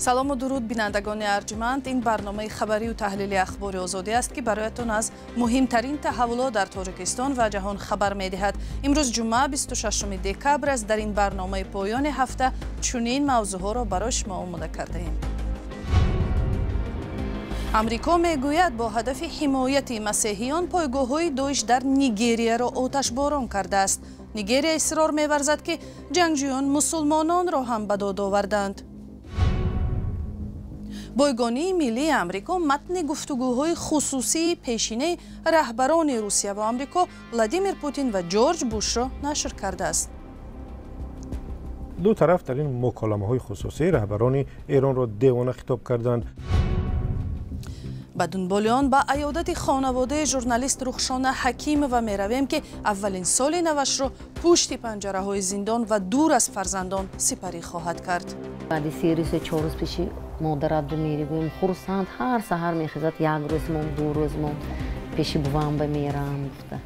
سلام و درود بینندگان ارجمند. این برنامه خبری و تحلیلی اخبار آزادی است که برایتان از مهمترین تحولات در تاجیکستان و جهان خبر می‌دهد. امروز جمعه 26 دکبر است. در این برنامه پایان هفته چنین موضوعها را برای شما آماده کرده ایم. امریکا میگوید با هدف حمایت مسیحیان پایگاه‌های داعش در نیگریه را آتشباران کرده است. نیگریه اصرار می‌ورزد که جنگجویان مسلمانان را هم به داد آوردند. بایگانی ملی امریکا متن گفتگوهای خصوصی پیشینه رهبران روسیه و آمریکا ولادیمیر پوتین و جورج بوش را نشر کرده است. دو طرف در این مکالمه‌های خصوصی رهبران ایران را دیوانه خطاب کردند. به دنبال آن به عیادت خانواده ژورنالیست رخشانه حکیم و میرویم که اولین سال نوش را پشت پنجره های زندان و دور از فرزندان سپری خواهد کرد. بعد 3 روز 4 روز پیش مادرت دو میریم خرسند هر سحر میخیزد 1 روز مون 2 روز مون پیش بوام به میرم گفته.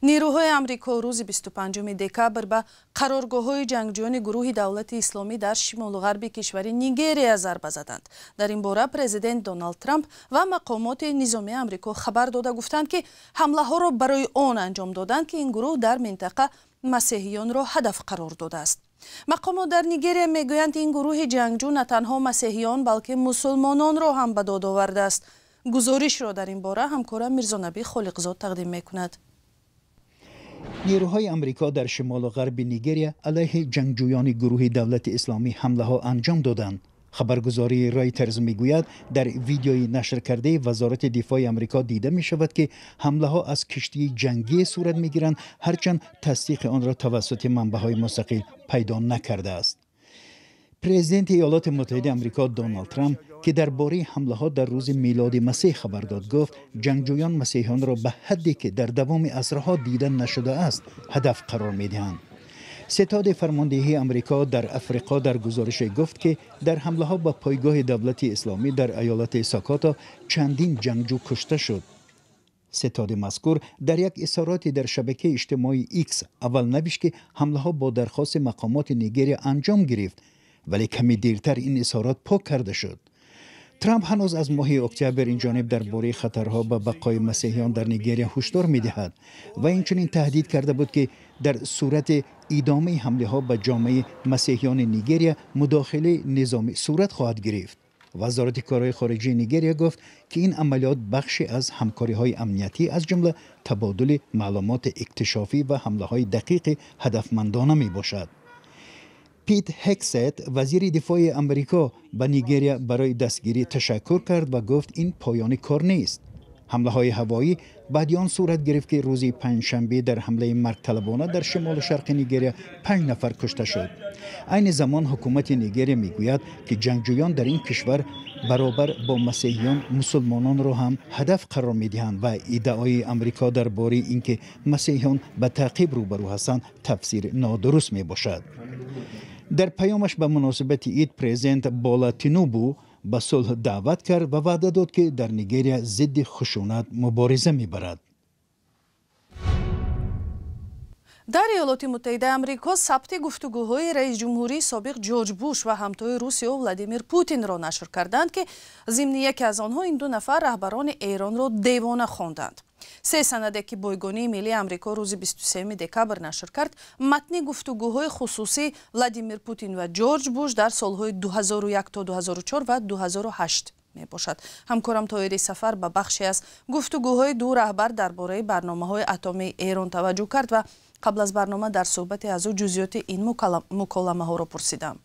نیروهای آمریکا روز 25 دکبر به قرارگاه‌های جنگجویان گروه دولت اسلامی در شمال غرب کشور نیگریه ضربه زدند. در این باره پرزیدنت دونالد ترامپ و مقامات نظامی آمریکا خبر داده گفتند که حمله ها را برای آن انجام دادند که این گروه در منطقه مسیحیان را هدف قرار داده است. مقامات در نیگریه میگویند این گروه جنگجو نه تنها مسیحیان بلکه مسلمانان را هم به داد آورده است. گزارش را در این باره همکارم میرزانبی خالقزاد تقدیم میکند. نیروهای آمریکا در شمال و غرب نیگریه علیه جنگجویان گروه دولت اسلامی حمله ها انجام دادند. خبرگزاری رایترز میگوید در ویدیوی نشر کرده وزارت دفاع آمریکا دیده می شود که حمله ها از کشتی جنگی صورت می گیرند، هرچند تصدیق آن را توسط منبع‌های مستقل پیدا نکرده است. پرزیدنت ایالات متحده آمریکا دونالد ترامپ که درباره حمله ها در روز میلاد مسیح خبر داد گفت جنگجویان مسیحیان را به حدی که در دوام عصرها دیده نشده است هدف قرار می دهند. ستاد فرماندهی آمریکا در افریقا در گزارش گفت که در حمله ها به پایگاه دولت اسلامی در ایالت ساکاتا چندین جنگجو کشته شد. ستاد مذکور در یک اظهاراتی در شبکه اجتماعی ایکس اول نوشت که حمله ها با درخواست مقامات نیگریه انجام گرفت، ولی کمی دیرتر این اظهارات پاک کرده شد. ترامپ هنوز از ماه اکتبر این جانب درباره خطرها به بقای مسیحیان در نیگریه هشدار می‌دهد و اینچنین تهدید کرده بود که در صورت ادامه حمله ها به جامعه مسیحیان نیگریه مداخله نظامی صورت خواهد گرفت. وزارت کارهای خارجه نیگریه گفت که این عملیات بخشی از همکاری‌های امنیتی از جمله تبادل معلومات اکتشافی و حمله‌های دقیق هدفمندانه میباشد. پیت هکست وزیر دفاع آمریکا به نیگریه برای دستگیری تشکر کرد و گفت این پایان کار نیست. حمله های هوایی بعد آن صورت گرفت که روز پنجشنبه در حمله مرگ طلبانه در شمال شرق نیگریه 5 نفر کشته شد. عین زمان حکومت نیگریه میگوید که جنگجویان در این کشور برابر با مسیحیان مسلمانان را هم هدف قرار میدهند و ادعای آمریکا درباره اینکه مسیحیان به تعقیب روبرو هستند تفسیر نادرست می باشد. در پیامش به مناسبت عید پرزیدنت بولا تینوبو به صلح دعوت کرد و وعده داد که در نیگریه ضد خشونت مبارزه میبرد. در ایالات متحده آمریکا ثبت گفتگوهای رئیس جمهوری سابق جورج بوش و همتای روسیه ولادیمیر پوتین را نشر کردند که ضمن یکی از آنها این 2 نفر رهبران ایران را دیوانه خواندند. 3 سنده که بایگانی ملی آمریکا روز 23 دکبر نشر کرد متن گفتگوهای خصوصی ولادیمیر پوتین و جورج بوش در سالهای 2001 تا 2004 و 2008 می باشد. همکارم طاهری سفر به بخشی از گفتگوهای 2 رهبر درباره برنامه‌های اتمی ایران توجه کرد و قبل از برنامه در صحبت از او جزئیات این مکالمه ها را پرسیدم.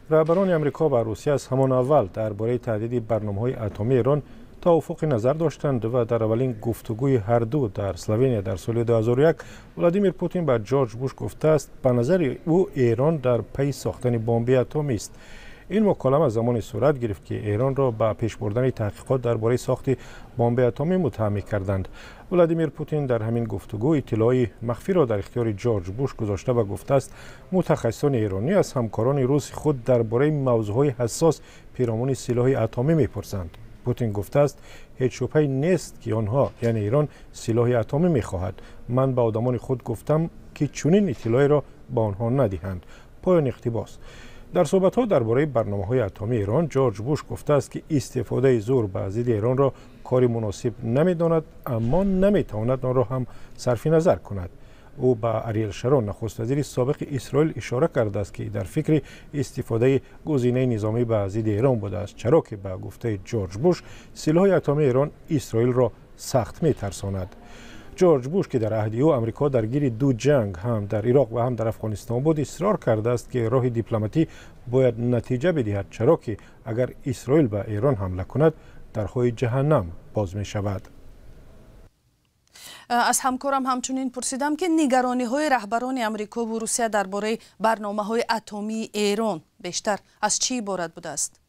رهبران آمریکا و روسیه از همان اول درباره تهدید برنامه‌های اتمی ایران توافق نظر داشتند و در اولین گفتگوی هر دو در اسلوونیا در سال 2001 ولادیمیر پوتین به جورج بوش گفته است به نظر او ایران در پی ساختن بمب اتمی است. این مکالمه زمانی صورت گرفت که ایران را به پیش بردن تحقیقات درباره ساخت بمب اتمی متهم کردند. ولادیمیر پوتین در همین گفتگو اطلاعی مخفی را در اختیار جورج بوش گذاشته و گفته است متخصصان ایرانی از همکاران روس خود درباره موضوعهای حساس پیرامون سلاح اتمی میپرسند. پوتین گفته است هیچ شبهه‌ای نیست که آنها یعنی ایران سلاح اتمی میخواهد. من به آدمان خود گفتم که چنین اطلاعی را به آنها ندهند. پایان اقتباس. در صحبت‌ها درباره برنامه‌های اتمی ایران، جورج بوش گفته است که استفاده زور به ضد ایران را کاری مناسب نمی‌داند، اما نمی‌تواند آن را هم صرف نظر کند. او به اریل شرون نخست وزیر سابق اسرائیل اشاره کرده است که در فکر استفاده گزینه نظامی به ضد ایران بوده است، چرا که به گفته جورج بوش سلاح اتمی ایران اسرائیل را سخت می‌ترساند. جورج بوش که در عهد او آمریکا درگیر دو جنگ هم در عراق و هم در افغانستان بود، اصرار کرده است که راه دیپلماتی باید نتیجه بدهد، چرا که اگر اسرائیل به ایران حمله کند درهای جهنم باز می شود. از همکارم همچنین پرسیدم که نگرانی های رهبران امریکا و روسیه درباره برنامه های اتمی ایران بیشتر از چی عبارت بوده است؟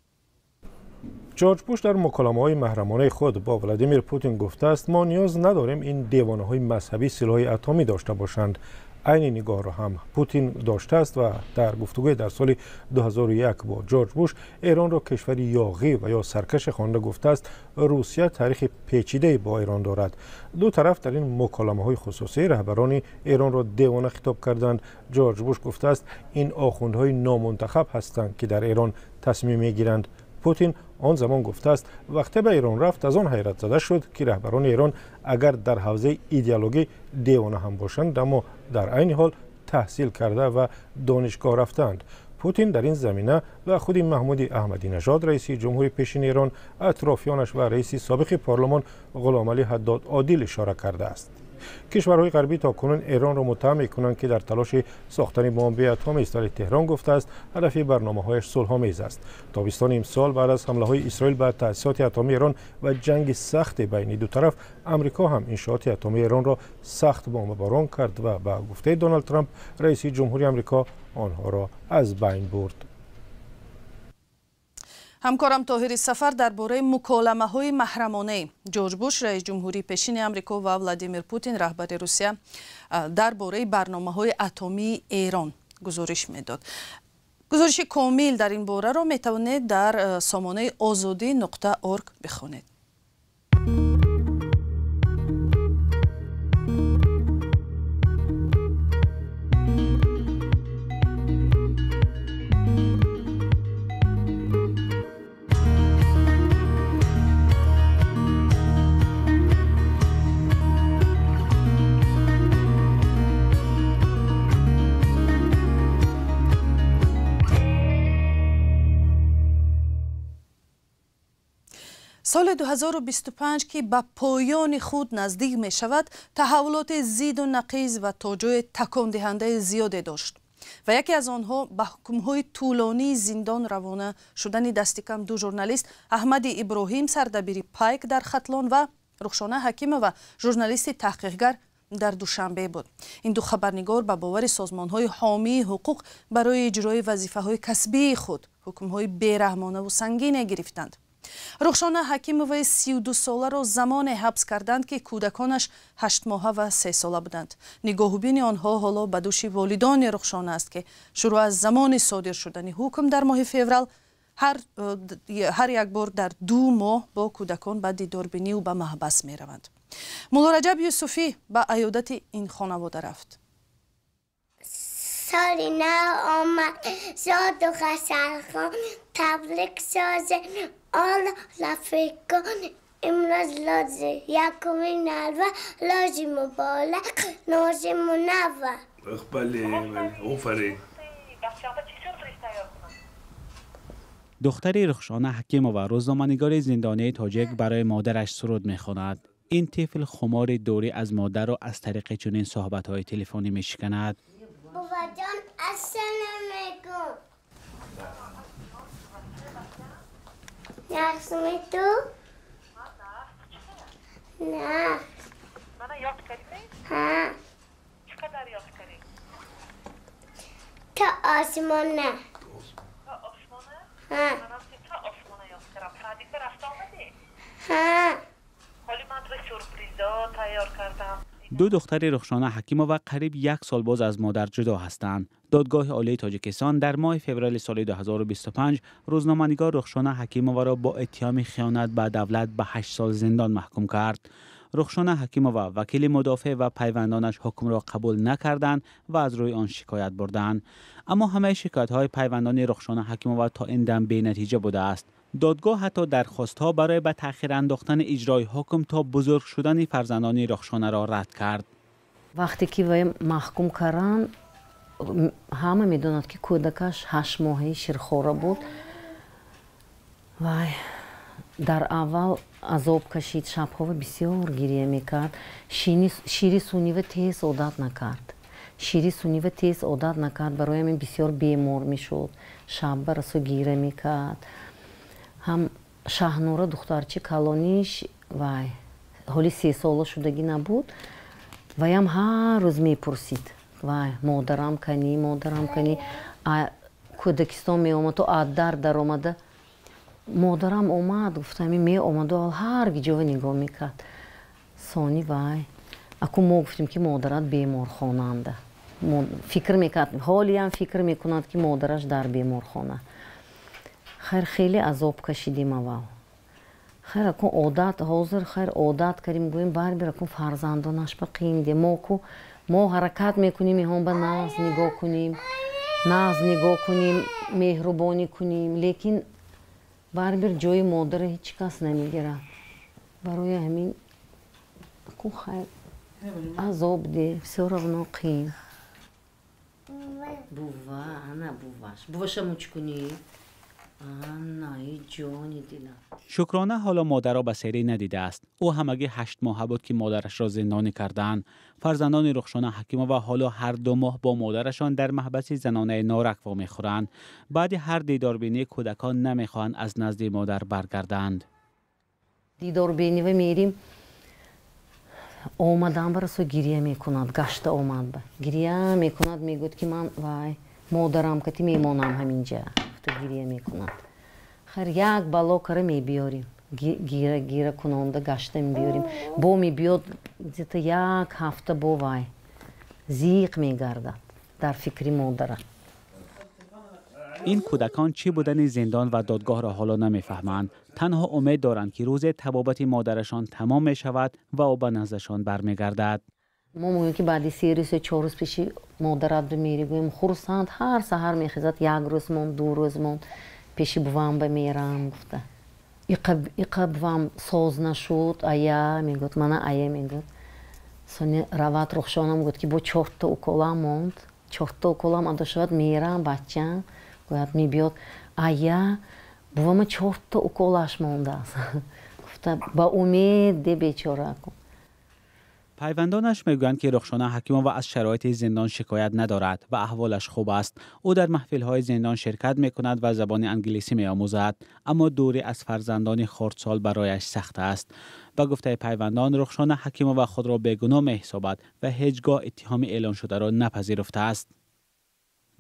جورج بوش در مکالمه‌های محرمانه خود با ولادیمیر پوتین گفته است ما نیاز نداریم این دیوانه‌های مذهبی سلاح اتمی داشته باشند. عین نگاه را هم پوتین داشته است و در گفتگوی در سال 2001 با جورج بوش ایران را کشوری یاغی و یا سرکش خوانده گفته است. روسیه تاریخ پیچیده با ایران دارد. دو طرف در این مکالمه‌های خصوصی رهبران ایران را دیوانه خطاب کردند. جورج بوش گفته است این آخوندهای نامنتخب هستند که در ایران تصمیم می‌گیرند. پوتین آن زمان گفته است وقتی به ایران رفت از آن حیرت زده شد که رهبران ایران اگر در حوزه ایدئولوژی دیوانه هم باشند اما در عین حال تحصیل کرده و دانشگاه رفتند. پوتین در این زمینه و خود محمود احمدی نژاد رئیس جمهوری پیشین ایران، اطرافیانش و رئیس سابق پارلمان غلامعلی حداد عادل اشاره کرده است. کشورهای غربی تاکنون ایران را متهم می‌کنند که در تلاش ساختن بمب اتمی است، ولی تهران گفته است هدف برنامه‌هایش صلح‌آمیز است. تابستان امسال بعد از حمله‌های اسرائیل به تأسیسات اتمی ایران و جنگ سخت بین دو طرف، آمریکا هم انشاءات اتمی ایران را سخت بمباران کرد و با گفته دونالد ترامپ رئیس جمهوری آمریکا آنها را از بین برد. همکارم طاهر سفر درباره مکالمه‌های محرمانه جورج بوش رئیس جمهوری پیشین آمریکا و ولادیمیر پوتین رهبر روسیه درباره برنامه‌های اتمی ایران گزارش میداد. گزارش کامل در این باره را میتوانید در سامانه azadi.org بخوانید. سال 2025 که به پایان خود نزدیک می شود، تحولات زید و نقیض و توجه تکان دهنده زیادی داشت و یکی از آنها به حکم‌های طولانی زندان روانه شدن دست کم دو ژورنالیست، احمد ابراهیم سردبیر پایک در ختلان و رخشانه حکیم و ژورنالیست تحقیقگر در دوشنبه بود. این دو خبرنگار به باور سازمان‌های حامی حقوق برای اجرای وظیفه‌های کسبی خود حکم‌های بی‌رحمانه و سنگین گرفتند. رخشانه حکیمووا 32 ساله را زمان حبس کردند که کودکانش 8 ماهه و 3 ساله بودند. نگاهبین آنها حالا به دوش والدان رخشانه است که شروع از زمان صادر شدن حکم در ماه فوریه هر یک بار در 2 ماه با کودکان به دیداربینی و به محبس می روند. مولا رجب یوسفی به عیادت این خانواده رفت. سالی نو آمد زاد و خسرخان تبلیغ سازه آل لفکان امروز لازه یکمین الوه لازی مبالغ نازی منوه بله دختر رخشانه حکیمووا روزنامه‌نگار زندانی تاجیک برای مادرش سرود می‌خواند. این طفل خمار دوری از مادر را از طریق چنین صحبت‌های تلفنی می‌شکند. بابا جان السلام علیکم. نقصمی تو؟ نه. منو یاد کردی؟ ها. چقدر یاد کردی؟ تا آسمان نه. تا آسمانه؟ ها. منم تا آسمانه یاد کردم. پردیک رفت آمدی؟ ها. حالی من توی سورپریزا تیار کردم. دو دختر رخشانه حکیمووا قریب 1 سال باز از مادر جدا هستند. دادگاه عالی تاجیکستان در ماه فوریه سال 2025 روزنامه‌نگار رخشانه حکیمووا را با اتهام خیانت به دولت به 8 سال زندان محکوم کرد. رخشانه حکیمووا وکیل مدافع و پیوندانش حکم را قبول نکردند و از روی آن شکایت بردند. اما همه شکایت‌های پیوندان رخشانه حکیمووا تا این دم بی نتیجه بوده است. دادگاه حتی درخواست‌ها برای به تأخیر انداختن اجرای حکم تا بزرگ شدن فرزندان رخشانه را رد کرد. وقتی که وی محکوم کردن، همه میدونند که کودکش 8 ماهه شیرخواره بود. وای در اول عذاب کشید، شب‌ها بسیار گریه میکرد. شیری سونی و تیز عادت نکرد. شیری سونی و تیز عادت نکرد، برای من بسیار بیمار میشد. شب برسو گیره میکرد. هم شهنوره دخترچه کلانیش وای حالی 3 ساله شدگی نبود. وی هم هر روز میپرسید وای مادرم کنی کودکستان می آمد و در آمده. مادرم اومد، گفتم می آمد و هر جا نگاه میکرد. ثانی وای اکو ما گفتیم که مادرت بیمار خاننده. فکر میکرد، حالی هم فکر میکند که مادرش در بیمار خانه. خیر خیلی عذاب کشیدیم اول. خیر اکو عادت حاضر خیر عادت کردیم، گوییم بر بیر اکو فرزندانش بقیم ما حرکت میکنیم هم به ناز نگاه کنیم مهربانی کنیم، لیکن بر بیر جای مادر هیچ کس نمیگیرد. برای همین اکو خیر عذاب ده بسیار اغناقیم. بوواش موچ کنی؟ شکرانه حالا مادر را به سری ندیده است. او همگی 8 ماه بود که مادرش را زندانی کردند. فرزندان رخشانه حکیمووا حالا هر 2 ماه با مادرشان در محبس زنانه نارک وامی خورند. بعد هر دیداربینی کودکان نمیخواهند از نزد مادر برگردند. دیداربینی و میریم، آمدن برسو گریه میکند، گشته آمد به گریه میکند، میگوید که من وای مادرم کتی میمانم همینجا. گریه میکند. خیر یک بالا کره میبیاریم، گیره کننده گشته میبیاریم. با میبیاد زیتا 1 هفته با وای زیق میگردد در فکری مادره. این کودکان چی بودن زندان و دادگاه را حالا نمیفهمند. تنها امید دارند که روز طبابت مادرشان تمام می شود و او به نزدشان برمیگردد. ما میگویم که بعدی 3 روز 4 روز پیشی مادرت میری گویم خورسند هر سحر میخیزد 1 روز موند 2 روز موند پیشی بوام بمیرم. گفته ایقا بوام ساز نشد ایا میگوید من ایا میگوید سانی روات رخشانم گفت که با 4 تا اوکولام موند 4 تا اوکولام ادا شد میرم بچم گوید میبیاد ایا بوام 4 تا اوکولاش مونده است. گفته با امید ده بیچاره کن. پیوندانش میگویند که رخشانه حکیمووا از شرایط زندان شکایت ندارد و احوالش خوب است. او در محفل‌های زندان شرکت میکند و زبان انگلیسی میآموزد، اما دوری از فرزندان خردسال برایش سخت است. با گفته پیوندان رخشانه حکیمووا خود را بیگناه می‌حسابد و هیچگاه اتهام اعلان شده را نپذیرفته است.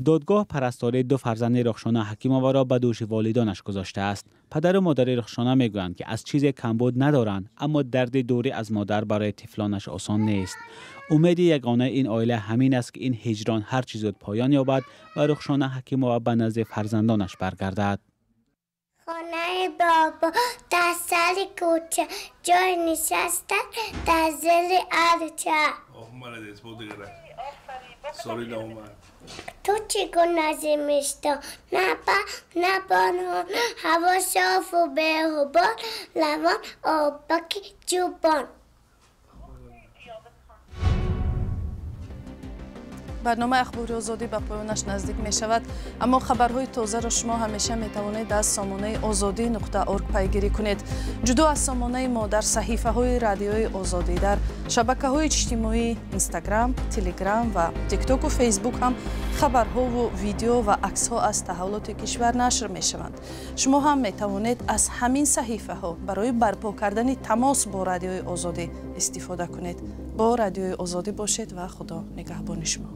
دادگاه پرستاری 2 فرزند رخشانه حکیمووا را به دوش والدانش گذاشته است. پدر و مادر رخشانه میگویند که از چیز کمبود ندارند، اما درد دوری از مادر برای طفلانش آسان نیست. امید یگانه این عائله همین است که این هجران هر چیز زود پایان یابد و رخشانه حکیمووا به نزد فرزندانش برگردد. خانه بابا در سر کوچه جای نشستن در زل ارچه. تو چیکار نزمیشتا نبانون هوا صاف و بهبان لوان آبکی جوبان. برنامه اخباری آزادی به پایانش نزدیک می شود، اما خبرهای تازه را شما همیشه می توانید از سامانه azadi.org پیگیری کنید. جدا از سامانه ما در صحیفه های رادیوی آزادی در شبکه های اجتماعی اینستاگرام، تلگرام و تیک تاک و فیسبوک هم خبرها و ویدیو و عکس ها از تحولات کشور نشر می شوند. شما هم می توانید از همین صحیفه ها برای برپا کردن تماس با رادیوی آزادی استفاده کنید. با رادیوی آزادی باشید و خدا نگهبان شما.